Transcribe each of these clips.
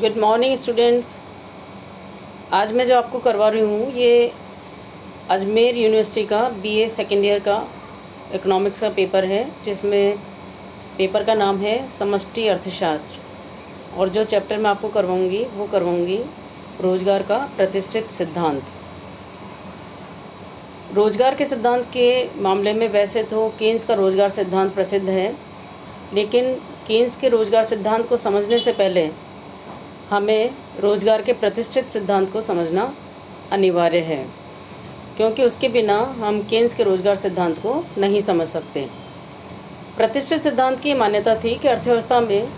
Good morning students. आज मैं जो आपको करवा रही हूँ ये अजमेर यूनिवर्सिटी का बीए सेकेंड ईयर का इकोनॉमिक्स का पेपर है, जिसमें पेपर का नाम है समष्टि अर्थशास्त्र। और जो चैप्टर मैं आपको करवाऊँगी रोजगार का प्रतिष्ठित सिद्धांत। रोजगार के सिद्धांत के मामले में वैसे तो केन्स का रोजगार सिद्धांत प्रसिद्ध है, लेकिन केन्स के रोजगार सिद्धांत को समझने से पहले हमें रोजगार के प्रतिष्ठित सिद्धांत को समझना अनिवार्य है, क्योंकि उसके बिना हम केन्स के रोजगार सिद्धांत को नहीं समझ सकते। प्रतिष्ठित सिद्धांत की मान्यता थी कि अर्थव्यवस्था में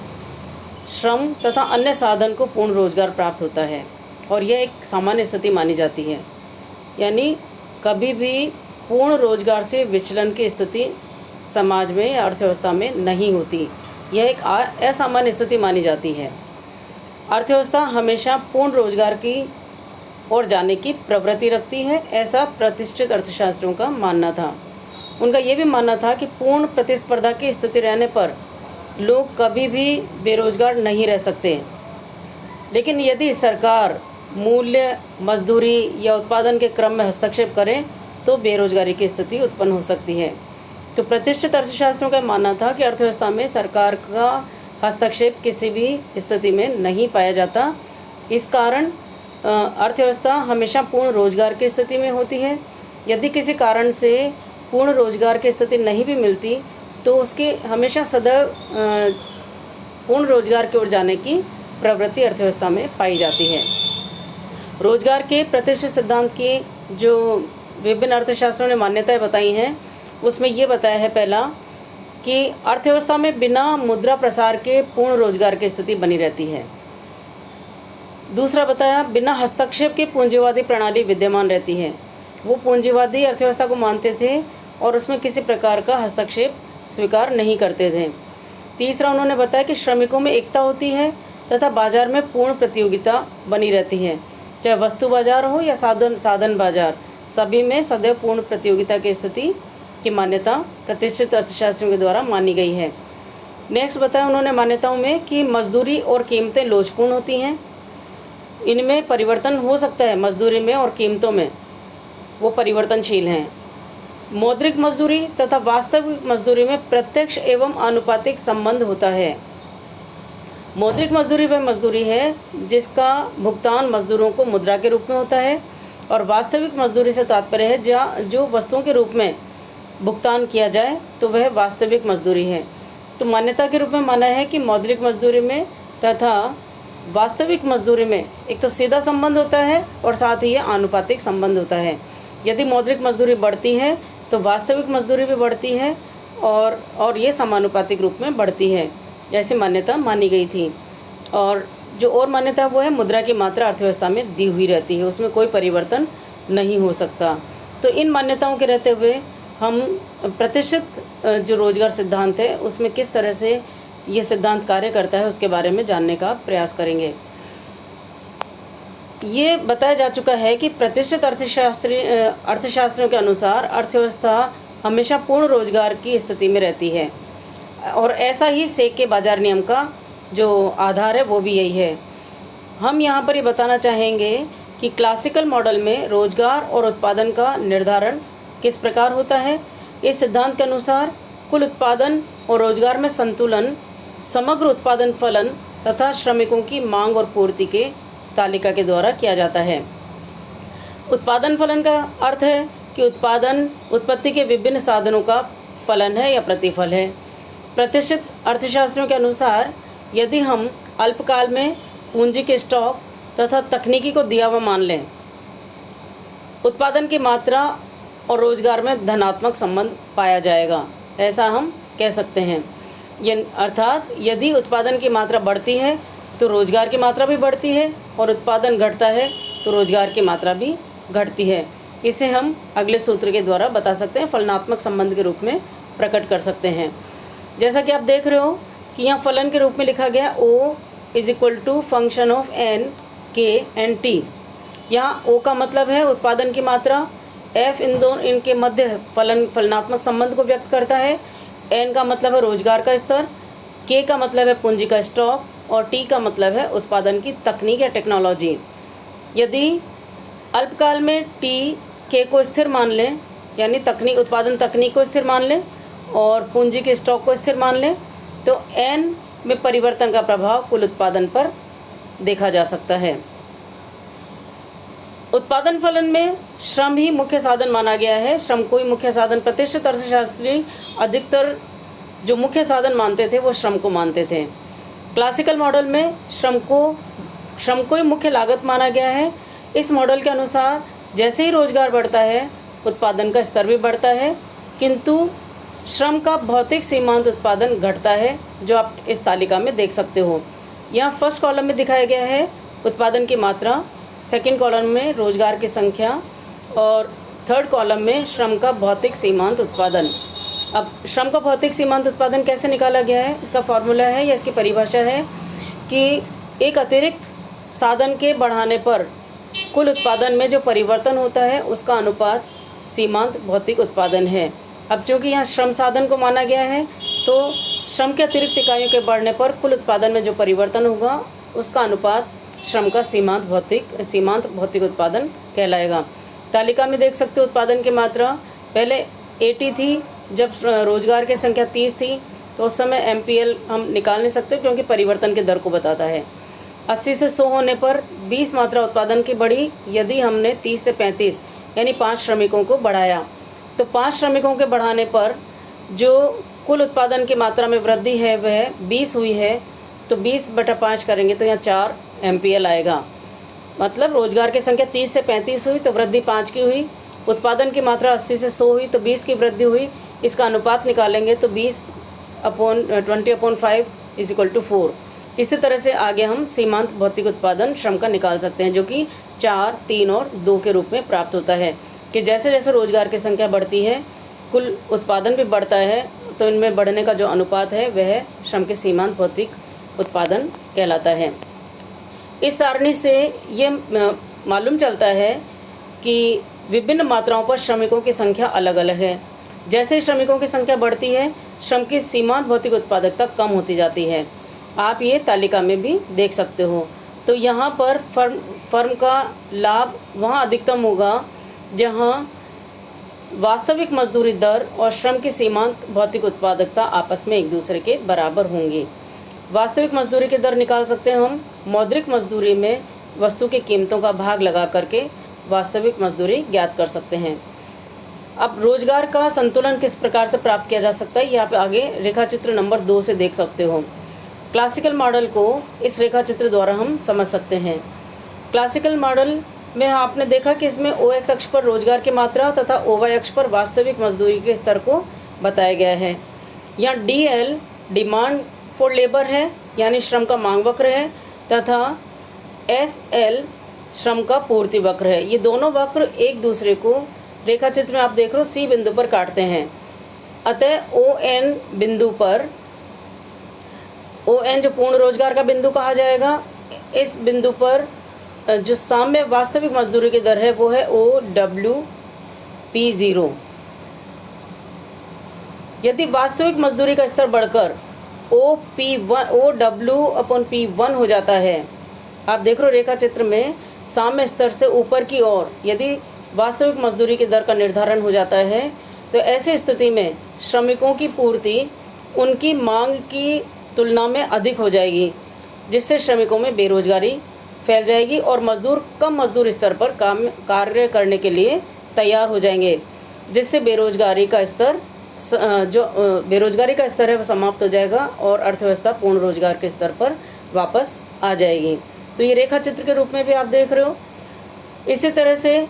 श्रम तथा अन्य साधन को पूर्ण रोजगार प्राप्त होता है, और यह एक सामान्य स्थिति मानी जाती है। यानी कभी भी पूर्ण रोजगार से विचलन की स्थिति समाज में या अर्थव्यवस्था में नहीं होती। यह एक असामान्य स्थिति मानी जाती है। अर्थव्यवस्था हमेशा पूर्ण रोजगार की ओर जाने की प्रवृत्ति रखती है, ऐसा प्रतिष्ठित अर्थशास्त्रियों का मानना था। उनका ये भी मानना था कि पूर्ण प्रतिस्पर्धा की स्थिति रहने पर लोग कभी भी बेरोजगार नहीं रह सकते, लेकिन यदि सरकार मूल्य, मजदूरी या उत्पादन के क्रम में हस्तक्षेप करे तो बेरोजगारी की स्थिति उत्पन्न हो सकती है। तो प्रतिष्ठित अर्थशास्त्रियों का मानना था कि अर्थव्यवस्था में सरकार का हस्तक्षेप किसी भी स्थिति में नहीं पाया जाता। इस कारण अर्थव्यवस्था हमेशा पूर्ण रोजगार की स्थिति में होती है। यदि किसी कारण से पूर्ण रोजगार की स्थिति नहीं भी मिलती तो उसकी हमेशा सदैव पूर्ण रोजगार की ओर जाने की प्रवृत्ति अर्थव्यवस्था में पाई जाती है। रोजगार के प्रतिष्ठित सिद्धांत की जो विभिन्न अर्थशास्त्रों ने मान्यताएं बताई हैं, उसमें ये बताया है पहला कि अर्थव्यवस्था में बिना मुद्रा प्रसार के पूर्ण रोजगार की स्थिति बनी रहती है। दूसरा बताया बिना हस्तक्षेप के पूंजीवादी प्रणाली विद्यमान रहती है। वो पूंजीवादी अर्थव्यवस्था को मानते थे और उसमें किसी प्रकार का हस्तक्षेप स्वीकार नहीं करते थे। तीसरा उन्होंने बताया कि श्रमिकों में एकता होती है तथा बाजार में पूर्ण प्रतियोगिता बनी रहती है, चाहे वस्तु बाजार हो या साधन बाजार, सभी में सदैव पूर्ण प्रतियोगिता की स्थिति की मान्यता प्रतिष्ठित अर्थशास्त्रियों के द्वारा मानी गई है। नेक्स्ट बताया उन्होंने मान्यताओं में कि मजदूरी और कीमतें लोचपूर्ण होती हैं, इनमें परिवर्तन हो सकता है। मजदूरी में और कीमतों में वो परिवर्तनशील हैं। मौद्रिक मजदूरी तथा वास्तविक मजदूरी में प्रत्यक्ष एवं आनुपातिक संबंध होता है। मौद्रिक मजदूरी वह मजदूरी है जिसका भुगतान मजदूरों को मुद्रा के रूप में होता है, और वास्तविक मजदूरी से तात्पर्य है जो वस्तुओं के रूप में भुगतान किया जाए तो वह वास्तविक मजदूरी है। तो मान्यता के रूप में माना है कि मौद्रिक मजदूरी में तथा वास्तविक मजदूरी में एक तो सीधा संबंध होता है और साथ ही ये आनुपातिक संबंध होता है। यदि मौद्रिक मजदूरी बढ़ती है तो वास्तविक मजदूरी भी बढ़ती है और ये समानुपातिक रूप में बढ़ती है, ऐसी मान्यता मानी गई थी। और जो और मान्यता वो है मुद्रा की मात्रा अर्थव्यवस्था में दी हुई रहती है, उसमें कोई परिवर्तन नहीं हो सकता। तो इन मान्यताओं के रहते हुए हम प्रतिष्ठित जो रोजगार सिद्धांत है उसमें किस तरह से ये सिद्धांत कार्य करता है उसके बारे में जानने का प्रयास करेंगे। ये बताया जा चुका है कि प्रतिष्ठित अर्थशास्त्रियों के अनुसार अर्थव्यवस्था हमेशा पूर्ण रोजगार की स्थिति में रहती है, और ऐसा ही सेक के बाजार नियम का जो आधार है वो भी यही है। हम यहाँ पर ये बताना चाहेंगे कि क्लासिकल मॉडल में रोजगार और उत्पादन का निर्धारण किस प्रकार होता है। इस सिद्धांत के अनुसार कुल उत्पादन और रोजगार में संतुलन समग्र उत्पादन फलन तथा श्रमिकों की मांग और पूर्ति के तालिका के द्वारा किया जाता है। उत्पादन फलन का अर्थ है कि उत्पादन उत्पत्ति के विभिन्न साधनों का फलन है या प्रतिफल है। प्रतिष्ठित अर्थशास्त्रियों के अनुसार यदि हम अल्पकाल में पूंजी के स्टॉक तथा तकनीकी को दिया हुआ मान लें, उत्पादन की मात्रा और रोजगार में धनात्मक संबंध पाया जाएगा, ऐसा हम कह सकते हैं। अर्थात यदि उत्पादन की मात्रा बढ़ती है तो रोजगार की मात्रा भी बढ़ती है, और उत्पादन घटता है तो रोजगार की मात्रा भी घटती है। इसे हम अगले सूत्र के द्वारा बता सकते हैं, फलनात्मक संबंध के रूप में प्रकट कर सकते हैं। जैसा कि आप देख रहे हो कि यहाँ फलन के रूप में लिखा गया O = function of N, K and T। यहाँ O का मतलब है उत्पादन की मात्रा, F इनके मध्य फलनात्मक संबंध को व्यक्त करता है, N का मतलब है रोजगार का स्तर, K का मतलब है पूंजी का स्टॉक, और टी का मतलब है उत्पादन की तकनीक या टेक्नोलॉजी। यदि अल्पकाल में टी के को स्थिर मान लें, यानी तकनीक उत्पादन तकनीक को स्थिर मान लें और पूंजी के स्टॉक को स्थिर मान लें, तो एन में परिवर्तन का प्रभाव कुल उत्पादन पर देखा जा सकता है। उत्पादन फलन में श्रम ही मुख्य साधन माना गया है। श्रम को ही मुख्य साधन, प्रतिष्ठित अर्थशास्त्री अधिकतर जो मुख्य साधन मानते थे वो श्रम को मानते थे। क्लासिकल मॉडल में श्रम को ही मुख्य लागत माना गया है। इस मॉडल के अनुसार जैसे ही रोजगार बढ़ता है उत्पादन का स्तर भी बढ़ता है, किंतु श्रम का भौतिक सीमांत उत्पादन घटता है, जो आप इस तालिका में देख सकते हो। यहाँ फर्स्ट कॉलम में दिखाया गया है उत्पादन की मात्रा, सेकंड कॉलम में रोजगार की संख्या और थर्ड कॉलम में श्रम का भौतिक सीमांत उत्पादन। अब श्रम का भौतिक सीमांत उत्पादन कैसे निकाला गया है, इसका फॉर्मूला है या इसकी परिभाषा है कि एक अतिरिक्त साधन के बढ़ाने पर कुल उत्पादन में जो परिवर्तन होता है उसका अनुपात सीमांत भौतिक उत्पादन है। अब चूँकि यहाँ श्रम साधन को माना गया है, तो श्रम के अतिरिक्त इकाइयों के बढ़ने पर कुल उत्पादन में जो परिवर्तन होगा उसका अनुपात श्रम का सीमांत भौतिक उत्पादन कहलाएगा। तालिका में देख सकते हो उत्पादन की मात्रा पहले 80 थी, जब रोजगार की संख्या 30 थी तो उस समय MPL हम निकाल नहीं सकते क्योंकि परिवर्तन के दर को बताता है। 80 से 100 होने पर 20 मात्रा उत्पादन की बढ़ी। यदि हमने 30 से 35 यानी 5 श्रमिकों को बढ़ाया, तो 5 श्रमिकों के बढ़ाने पर जो कुल उत्पादन की मात्रा में वृद्धि है वह 20 हुई है, तो 20/5 करेंगे तो यहाँ 4 MPL आएगा। मतलब रोजगार की संख्या 30 से 35 हुई तो वृद्धि 5 की हुई, उत्पादन की मात्रा 80 से 100 हुई तो 20 की वृद्धि हुई। इसका अनुपात निकालेंगे तो 20/5 = 4। इसी तरह से आगे हम सीमांत भौतिक उत्पादन श्रम का निकाल सकते हैं, जो कि 4, 3 और 2 के रूप में प्राप्त होता है कि जैसे जैसे रोजगार की संख्या बढ़ती है कुल उत्पादन भी बढ़ता है, तो इनमें बढ़ने का जो अनुपात है वह श्रम के सीमांत भौतिक उत्पादन कहलाता है। इस सारणी से ये मालूम चलता है कि विभिन्न मात्राओं पर श्रमिकों की संख्या अलग अलग है। जैसे श्रमिकों की संख्या बढ़ती है श्रम की सीमांत भौतिक उत्पादकता कम होती जाती है। आप ये तालिका में भी देख सकते हो। तो यहाँ पर फर्म का लाभ वहाँ अधिकतम होगा जहाँ वास्तविक मजदूरी दर और श्रम की सीमांत भौतिक उत्पादकता आपस में एक दूसरे के बराबर होंगी। वास्तविक मजदूरी की दर निकाल सकते हैं हम मौद्रिक मजदूरी में वस्तु की कीमतों का भाग लगा करके वास्तविक मजदूरी ज्ञात कर सकते हैं। अब रोजगार का संतुलन किस प्रकार से प्राप्त किया जा सकता है, ये आप आगे रेखा चित्र नंबर 2 से देख सकते हो। क्लासिकल मॉडल को इस रेखा चित्र द्वारा हम समझ सकते हैं। क्लासिकल मॉडल में आपने देखा कि इसमें OX अक्ष पर रोजगार की मात्रा तथा OY अक्ष पर वास्तविक मजदूरी के स्तर को बताया गया है। यहाँ DL डिमांड फॉर लेबर है, यानी श्रम का मांग वक्र है, तथा SL श्रम का पूर्ति वक्र है। ये दोनों वक्र एक दूसरे को रेखा चित्र में आप देख रहे हो C बिंदु पर काटते हैं। अतः ON बिंदु पर, ON जो पूर्ण रोजगार का बिंदु कहा जाएगा, इस बिंदु पर जो साम्य वास्तविक मजदूरी की दर है वो है OWP0। यदि वास्तविक मजदूरी का स्तर बढ़कर OWP1 हो जाता है, आप देख रहे हो रेखा चित्र में साम्य स्तर से ऊपर की ओर यदि वास्तविक मजदूरी की दर का निर्धारण हो जाता है, तो ऐसी स्थिति में श्रमिकों की पूर्ति उनकी मांग की तुलना में अधिक हो जाएगी, जिससे श्रमिकों में बेरोजगारी फैल जाएगी और मजदूर कम मजदूर स्तर पर कार्य करने के लिए तैयार हो जाएंगे, जिससे बेरोजगारी का स्तर है वो समाप्त हो जाएगा और अर्थव्यवस्था पूर्ण रोजगार के स्तर पर वापस आ जाएगी। तो ये रेखा चित्र के रूप में भी आप देख रहे हो। इसी तरह से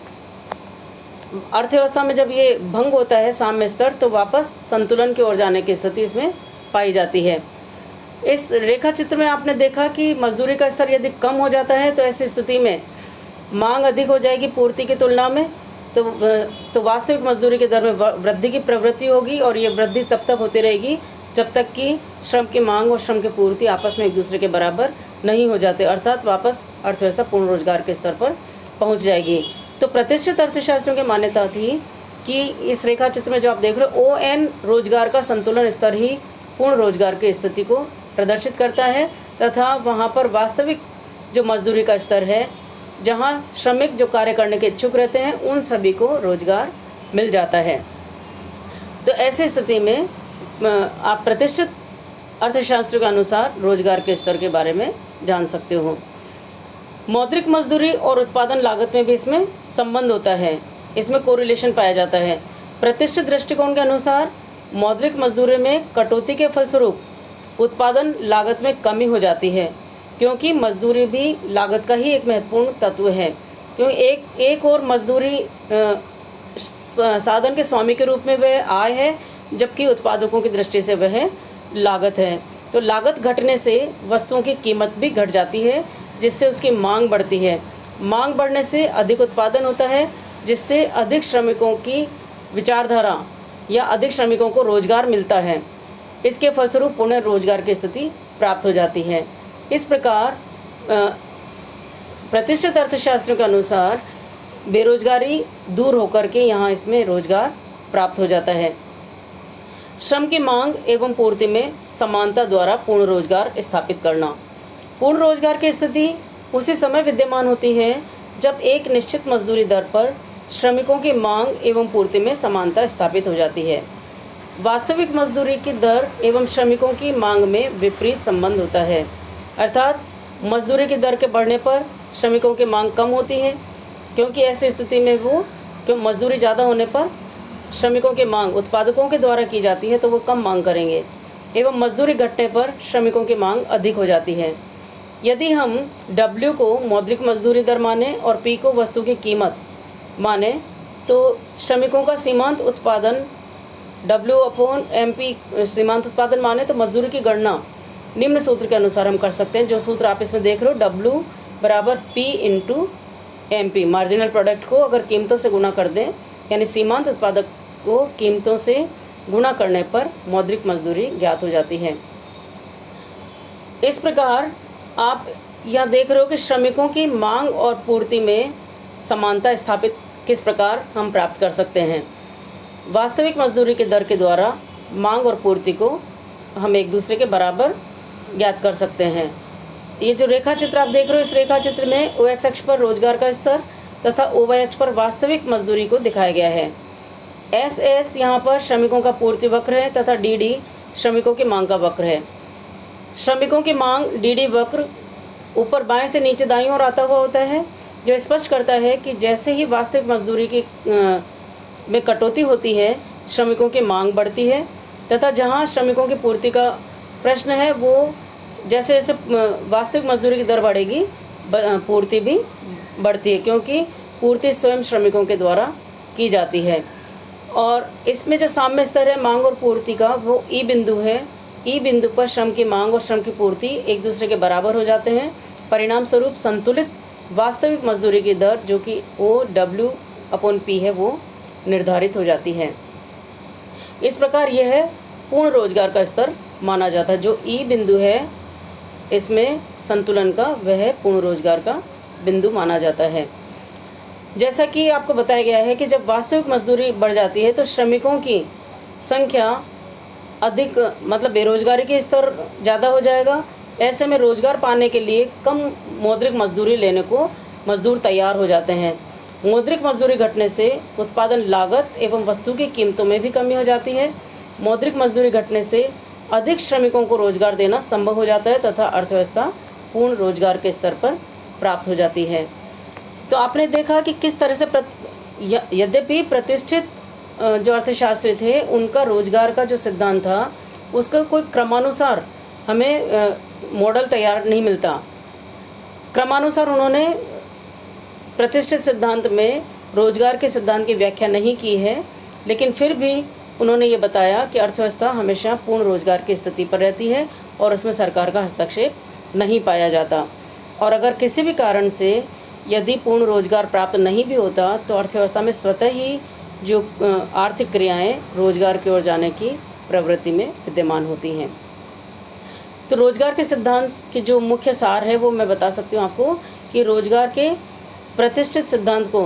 अर्थव्यवस्था में जब ये भंग होता है साम्य स्तर, तो वापस संतुलन की ओर जाने की स्थिति इसमें पाई जाती है। इस रेखा चित्र में आपने देखा कि मजदूरी का स्तर यदि कम हो जाता है तो ऐसी स्थिति में मांग अधिक हो जाएगी पूर्ति की तुलना में, तो वास्तविक मजदूरी की दर में वृद्धि की प्रवृत्ति होगी और ये वृद्धि तब तक होती रहेगी जब तक कि श्रम की मांग और श्रम की पूर्ति आपस में एक दूसरे के बराबर नहीं हो जाते, अर्थात वापस अर्थव्यवस्था पूर्ण रोजगार के स्तर पर पहुंच जाएगी। तो प्रतिष्ठित अर्थशास्त्रियों की मान्यता थी कि इस रेखा चित्र में जो आप देख रहे हो ON रोजगार का संतुलन स्तर ही पूर्ण रोजगार की स्थिति को प्रदर्शित करता है तथा वहाँ पर वास्तविक जो मजदूरी का स्तर है, जहाँ श्रमिक जो कार्य करने के इच्छुक रहते हैं, उन सभी को रोजगार मिल जाता है। तो ऐसी स्थिति में आप प्रतिष्ठित अर्थशास्त्र के अनुसार रोजगार के स्तर के बारे में जान सकते हो। मौद्रिक मजदूरी और उत्पादन लागत में भी इसमें संबंध होता है, इसमें कोरिलेशन पाया जाता है। प्रतिष्ठित दृष्टिकोण के अनुसार मौद्रिक मजदूरी में कटौती के फलस्वरूप उत्पादन लागत में कमी हो जाती है, क्योंकि मजदूरी भी लागत का ही एक महत्वपूर्ण तत्व है। क्योंकि एक और मजदूरी साधन के स्वामी के रूप में वह आय है, जबकि उत्पादकों की दृष्टि से वह लागत है। तो लागत घटने से वस्तुओं की कीमत भी घट जाती है, जिससे उसकी मांग बढ़ती है। मांग बढ़ने से अधिक उत्पादन होता है, जिससे अधिक श्रमिकों की विचारधारा या अधिक श्रमिकों को रोजगार मिलता है। इसके फलस्वरूप पुनः रोजगार की स्थिति प्राप्त हो जाती है। इस प्रकार प्रतिष्ठित अर्थशास्त्रों के अनुसार बेरोजगारी दूर होकर के यहाँ इसमें रोजगार प्राप्त हो जाता है। श्रम की मांग एवं पूर्ति में समानता द्वारा पूर्ण रोजगार स्थापित करना। पूर्ण रोजगार की स्थिति उसी समय विद्यमान होती है जब एक निश्चित मजदूरी दर पर श्रमिकों की मांग एवं पूर्ति में समानता स्थापित हो जाती है। वास्तविक मजदूरी की दर एवं श्रमिकों की मांग में विपरीत संबंध होता है, अर्थात मजदूरी की दर के बढ़ने पर श्रमिकों की मांग कम होती है, क्योंकि ऐसी स्थिति में मजदूरी ज़्यादा होने पर श्रमिकों की मांग उत्पादकों के द्वारा की जाती है, तो वो कम मांग करेंगे, एवं मजदूरी घटने पर श्रमिकों की मांग अधिक हो जाती है। यदि हम W को मौद्रिक मजदूरी दर माने और P को वस्तु की कीमत माने, तो श्रमिकों का सीमांत उत्पादन W/MP सीमांत उत्पादन माने तो मजदूरी की गणना निम्न सूत्र के अनुसार हम कर सकते हैं। जो सूत्र आप इसमें देख रहे हो, W बराबर P/MP, मार्जिनल प्रोडक्ट को अगर कीमतों से गुणा कर दें, यानी सीमांत उत्पादक को कीमतों से गुणा करने पर मौद्रिक मजदूरी ज्ञात हो जाती है। इस प्रकार आप यहाँ देख रहे हो कि श्रमिकों की मांग और पूर्ति में समानता स्थापित किस प्रकार हम प्राप्त कर सकते हैं। वास्तविक मजदूरी की दर के द्वारा मांग और पूर्ति को हम एक दूसरे के बराबर ज्ञात कर सकते हैं। ये जो रेखा चित्र आप देख रहे हो, इस रेखा चित्र में OX अक्ष पर रोजगार का स्तर तथा OY अक्ष पर वास्तविक मजदूरी को दिखाया गया है। SS यहाँ पर श्रमिकों का पूर्ति वक्र है तथा DD श्रमिकों की मांग का वक्र है। श्रमिकों की मांग DD वक्र ऊपर बाएं से नीचे दाईं ओर आता हुआ होता है, जो स्पष्ट करता है कि जैसे ही वास्तविक मजदूरी की में कटौती होती है, श्रमिकों की मांग बढ़ती है, तथा जहाँ श्रमिकों की पूर्ति का प्रश्न है, वो जैसे जैसे वास्तविक मजदूरी की दर बढ़ेगी, पूर्ति भी बढ़ती है, क्योंकि पूर्ति स्वयं श्रमिकों के द्वारा की जाती है। और इसमें जो साम्य स्तर है मांग और पूर्ति का, वो ई बिंदु है। ई बिंदु पर श्रम की मांग और श्रम की पूर्ति एक दूसरे के बराबर हो जाते हैं। परिणाम स्वरूप संतुलित वास्तविक मजदूरी की दर, जो कि OW/P है, वो निर्धारित हो जाती है। इस प्रकार यह पूर्ण रोजगार का स्तर माना जाता है। जो ई बिंदु है इसमें संतुलन का, वह पूर्ण रोजगार का बिंदु माना जाता है। जैसा कि आपको बताया गया है कि जब वास्तविक मजदूरी बढ़ जाती है तो श्रमिकों की संख्या अधिक, मतलब बेरोजगारी के स्तर ज़्यादा हो जाएगा। ऐसे में रोजगार पाने के लिए कम मौद्रिक मजदूरी लेने को मजदूर तैयार हो जाते हैं। मौद्रिक मजदूरी घटने से उत्पादन लागत एवं वस्तु की कीमतों में भी कमी हो जाती है। मौद्रिक मजदूरी घटने से अधिक श्रमिकों को रोजगार देना संभव हो जाता है तथा अर्थव्यवस्था पूर्ण रोजगार के स्तर पर प्राप्त हो जाती है। तो आपने देखा कि किस तरह से यद्यपि प्रतिष्ठित जो अर्थशास्त्री थे, उनका रोजगार का जो सिद्धांत था, उसका कोई क्रमानुसार हमें मॉडल तैयार नहीं मिलता। क्रमानुसार उन्होंने प्रतिष्ठित सिद्धांत में रोजगार के सिद्धांत की व्याख्या नहीं की है, लेकिन फिर भी उन्होंने ये बताया कि अर्थव्यवस्था हमेशा पूर्ण रोजगार की स्थिति पर रहती है और उसमें सरकार का हस्तक्षेप नहीं पाया जाता। और अगर किसी भी कारण से यदि पूर्ण रोजगार प्राप्त नहीं भी होता, तो अर्थव्यवस्था में स्वतः ही जो आर्थिक क्रियाएं रोजगार की ओर जाने की प्रवृत्ति में विद्यमान होती हैं। तो रोजगार के सिद्धांत की जो मुख्य सार है वो मैं बता सकती हूँ आपको कि रोजगार के प्रतिष्ठित सिद्धांत को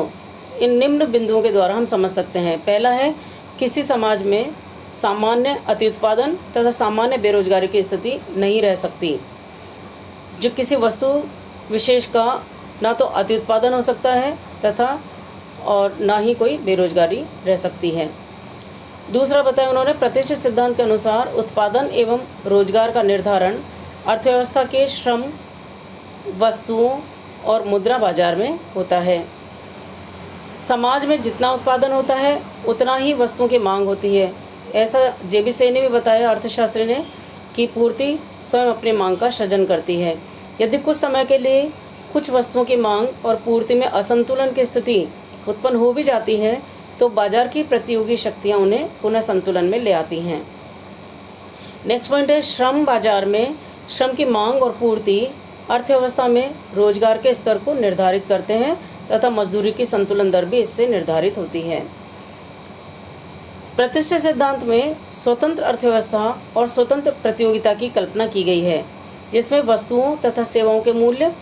इन निम्न बिंदुओं के द्वारा हम समझ सकते हैं। पहला है, किसी समाज में सामान्य अति उत्पादन तथा सामान्य बेरोजगारी की स्थिति नहीं रह सकती। जो किसी वस्तु विशेष का ना तो अति उत्पादन हो सकता है तथा और ना ही कोई बेरोजगारी रह सकती है। दूसरा बताया उन्होंने, प्रतिष्ठित सिद्धांत के अनुसार उत्पादन एवं रोजगार का निर्धारण अर्थव्यवस्था के श्रम, वस्तुओं और मुद्रा बाजार में होता है। समाज में जितना उत्पादन होता है उतना ही वस्तुओं की मांग होती है। ऐसा JB सेन ने भी बताया, अर्थशास्त्री ने, कि पूर्ति स्वयं अपनी मांग का सृजन करती है। यदि कुछ समय के लिए कुछ वस्तुओं की मांग और पूर्ति में असंतुलन की स्थिति उत्पन्न हो भी जाती है तो बाजार की प्रतियोगी शक्तियां उन्हें पुनः संतुलन में ले आती हैं। नेक्स्ट पॉइंट है, श्रम बाजार में श्रम की मांग और पूर्ति अर्थव्यवस्था में रोजगार के स्तर को निर्धारित करते हैं तथा मजदूरी की संतुलन दर भी इससे निर्धारित होती है। प्रतिष्ठित सिद्धांत में स्वतंत्र अर्थव्यवस्था और स्वतंत्र प्रतियोगिता की कल्पना की गई है, जिसमें वस्तुओं तथा सेवाओं के मूल्य,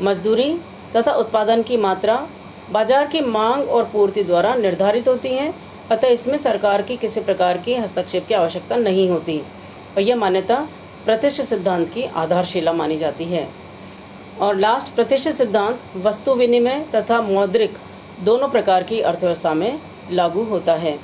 मजदूरी तथा उत्पादन की मात्रा बाजार की मांग और पूर्ति द्वारा निर्धारित होती हैं। अतः इसमें सरकार की किसी प्रकार की हस्तक्षेप की आवश्यकता नहीं होती और यह मान्यता प्रतिष्ठित सिद्धांत की आधारशिला मानी जाती है। और लास्ट, प्रतिष्ठित सिद्धांत वस्तु विनिमय तथा मौद्रिक दोनों प्रकार की अर्थव्यवस्था में लागू होता है।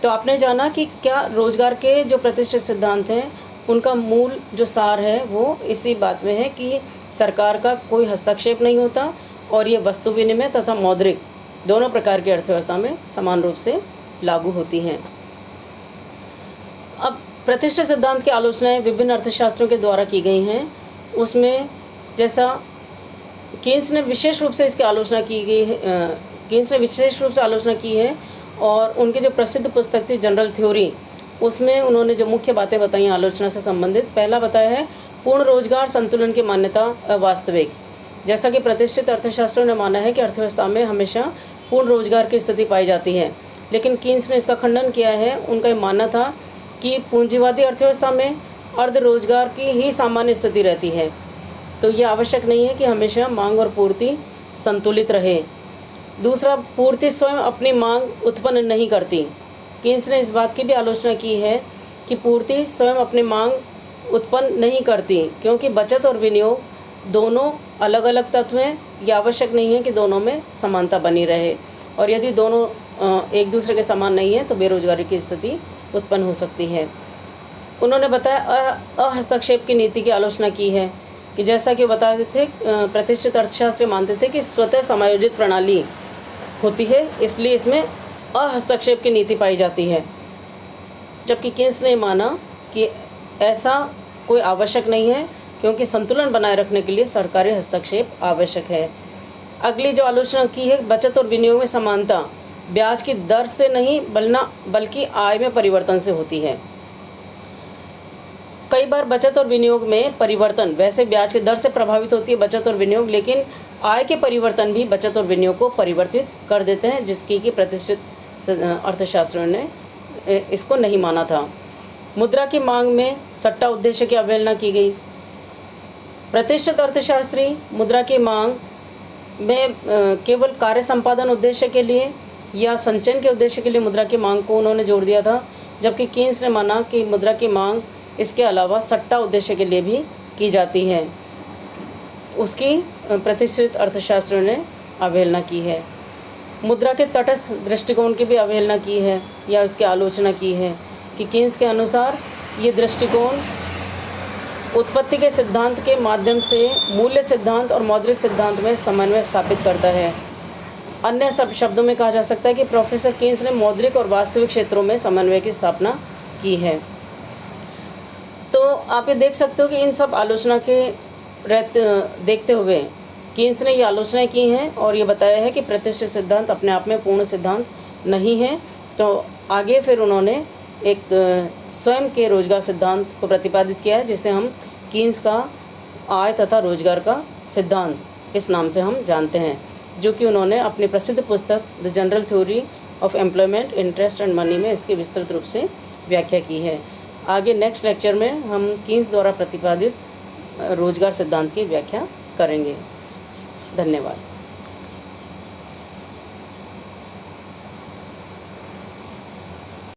तो आपने जाना कि क्या रोजगार के जो प्रतिष्ठित सिद्धांत हैं उनका मूल जो सार है वो इसी बात में है कि सरकार का कोई हस्तक्षेप नहीं होता और ये वस्तु विनिमय तथा मौद्रिक दोनों प्रकार की अर्थव्यवस्था में समान रूप से लागू होती हैं। अब प्रतिष्ठित सिद्धांत की आलोचनाएं विभिन्न अर्थशास्त्रियों के द्वारा की गई हैं। उसमें जैसा केन्स ने विशेष रूप से इसकी आलोचना की गई है, केन्स ने विशेष रूप से आलोचना की है और उनकी जो प्रसिद्ध पुस्तक थी जनरल थ्योरी, उसमें उन्होंने जो मुख्य बातें बताई आलोचना से संबंधित, पहला बताया है पूर्ण रोजगार संतुलन की मान्यता अवास्तविक। जैसा कि प्रतिष्ठित अर्थशास्त्रियों ने माना है कि अर्थव्यवस्था में हमेशा पूर्ण रोजगार की स्थिति पाई जाती है, लेकिन केन्स ने इसका खंडन किया है। उनका ये मानना था कि पूंजीवादी अर्थव्यवस्था में अर्ध रोजगार की ही सामान्य स्थिति रहती है, तो ये आवश्यक नहीं है कि हमेशा मांग और पूर्ति संतुलित रहे। दूसरा, पूर्ति स्वयं अपनी मांग उत्पन्न नहीं करती। केन्स ने इस बात की भी आलोचना की है कि पूर्ति स्वयं अपनी मांग उत्पन्न नहीं करती, क्योंकि बचत और विनियोग दोनों अलग अलग तत्व हैं। ये आवश्यक नहीं है कि दोनों में समानता बनी रहे, और यदि दोनों एक दूसरे के समान नहीं है तो बेरोजगारी की स्थिति उत्पन्न हो सकती है। उन्होंने बताया अहस्तक्षेप की नीति की आलोचना की है कि जैसा कि बताते थे, प्रतिष्ठित अर्थशास्त्री मानते थे कि स्वतः समायोजित प्रणाली होती है, इसलिए इसमें अहस्तक्षेप की नीति पाई जाती है, जबकि केन्स ने माना कि ऐसा कोई आवश्यक नहीं है, क्योंकि संतुलन बनाए रखने के लिए सरकारी हस्तक्षेप आवश्यक है। अगली जो आलोचना की है, बचत और विनियोग में समानता ब्याज की दर से नहीं बल्कि आय में परिवर्तन से होती है। कई बार बचत और विनियोग में परिवर्तन, वैसे ब्याज की दर से प्रभावित होती है बचत और विनियोग, लेकिन आय के परिवर्तन भी बचत और विनियोग को परिवर्तित कर देते हैं, जिसकी कि प्रतिष्ठित अर्थशास्त्रियों ने इसको नहीं माना था। मुद्रा की मांग में सट्टा उद्देश्य की अवहेलना की गई। प्रतिष्ठित अर्थशास्त्री मुद्रा की मांग में केवल कार्य संपादन उद्देश्य के लिए या संचयन के उद्देश्य के लिए मुद्रा की मांग को उन्होंने जोड़ दिया था, जबकि केन्स ने माना कि मुद्रा की मांग इसके अलावा सट्टा उद्देश्य के लिए भी की जाती है। उसकी प्रतिष्ठित अर्थशास्त्रियों ने अवहेलना की है। मुद्रा के तटस्थ दृष्टिकोण की भी अवहेलना की है या उसकी आलोचना की है कि केन्स के अनुसार ये दृष्टिकोण उत्पत्ति के सिद्धांत के माध्यम से मूल्य सिद्धांत और मौद्रिक सिद्धांत में समन्वय स्थापित करता है। अन्य सब शब्दों में कहा जा सकता है कि प्रोफेसर केन्स ने मौद्रिक और वास्तविक क्षेत्रों में समन्वय की स्थापना की है। तो आप ये देख सकते हो कि इन सब आलोचना के देखते हुए केन्स ने ये आलोचनाएं की हैं और ये बताया है कि प्रतिष्ठित सिद्धांत अपने आप में पूर्ण सिद्धांत नहीं है। तो आगे फिर उन्होंने एक स्वयं के रोजगार सिद्धांत को प्रतिपादित किया है, जिसे हम केन्स का आय तथा रोजगार का सिद्धांत इस नाम से हम जानते हैं, जो कि उन्होंने अपनी प्रसिद्ध पुस्तक the general theory of employment, interest and money में इसकी विस्तृत रूप से व्याख्या की है। आगे नेक्स्ट लेक्चर में हम केन्स द्वारा प्रतिपादित रोजगार सिद्धांत की व्याख्या करेंगे। धन्यवाद।